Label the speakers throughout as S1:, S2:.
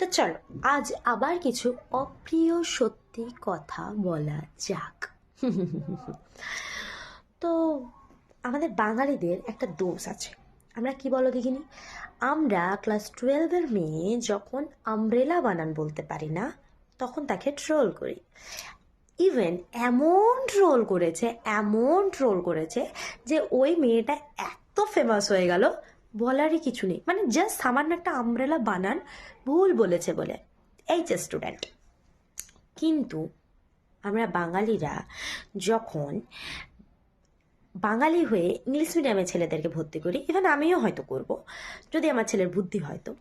S1: তো চলো আজ আবার কিছু অপ্রিয় সত্যি কথা বলা যাক। তো আমাদের বাঙালিদের একটা দোষ আছে। আমরা কি বলো দেখিনি, আমরা ক্লাস 12-এর মেয়ে যখন আমব্রেলা বানান বলতে পারি না তখন তাকে ট্রোল করি। ইভেন এমন ট্রোল করেছে যে ওই মেয়েটা এত ফেমাস হয়ে গেল বলারই কিছু নেই। মানে জাস্ট সামান্য একটা আমব্রেলা বানান ভুল বলেছে বলে। এই যে স্টুডেন্ট, কিন্তু আমরা বাঙালিরা যখন বাঙালি হয়ে ইংলিশ মিডিয়ামে ছেলেদেরকে ভর্তি করি, ইভেন আমিও হয়তো করব, যদি আমার ছেলের বুদ্ধি হয়তো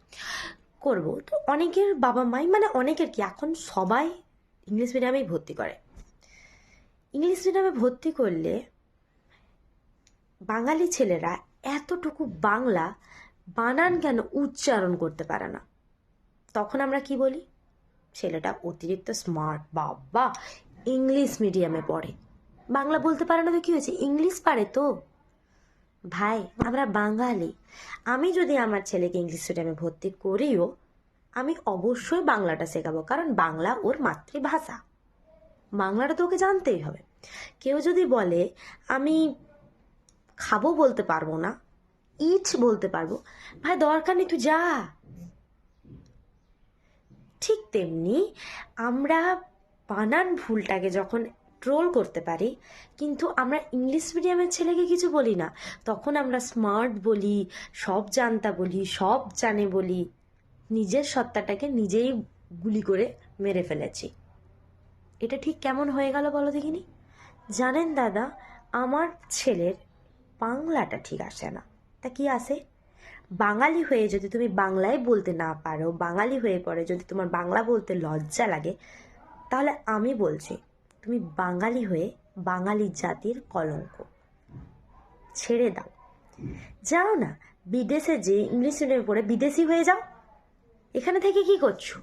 S1: করব, তো অনেকের বাবা মাই, মানে অনেকের কি এখন সবাই ইংলিশ মিডিয়ামেই ভর্তি করে। ইংলিশ মিডিয়ামে ভর্তি করলে বাঙালি ছেলেরা এতটুকু বাংলা বানান কেন উচ্চারণ করতে পারে না? তখন আমরা কি বলি, ছেলেটা অতিরিক্ত স্মার্ট, বাবা ইংলিশ মিডিয়ামে পড়ে, বাংলা বলতে পারে না তো কি হয়েছে, ইংলিশ পারে তো। ভাই আমরা বাঙালি, আমি যদি আমার ছেলেকে ইংলিশ মিডিয়ামে ভর্তি করিও আমি অবশ্যই বাংলাটা শেখাবো, কারণ বাংলা ওর মাতৃভাষা, বাংলাটা তো ওকে জানতেই হবে। কেউ যদি বলে আমি খাবো বলতে পারবো না, ইট বলতে পারবো, ভাই দরকার নেই, তুই যা। ঠিক তেমনি আমরা বানান ভুলটাকে যখন ট্রোল করতে পারি, কিন্তু আমরা ইংলিশ মিডিয়ামের ছেলেকে কিছু বলি না, তখন আমরা স্মার্ট বলি, সব জানতা বলি, সব জানে বলি, নিজের সত্তাটাকে নিজেই গুলি করে মেরে ফেলেছি। এটা ঠিক কেমন হয়ে গেল বলো দেখিনি? জানেন দাদা, আমার ছেলের বাংলাটা ঠিক আসে না, তা কি আসে? বাঙালি হয়ে যদি তুমি বাংলায় বলতে না পারো, বাঙালি হয়ে পড়ে যদি তোমার বাংলা বলতে লজ্জা লাগে, তাহলে আমি বলছি তুমি বাঙালি হয়ে বাঙালি জাতির কলঙ্ক। ছেড়ে দাও, যাও না বিদেশে, যে ইংলিশ মিডিয়ামে পড়ে বিদেশি হয়ে যাও। এখানে থেকে কি করছো?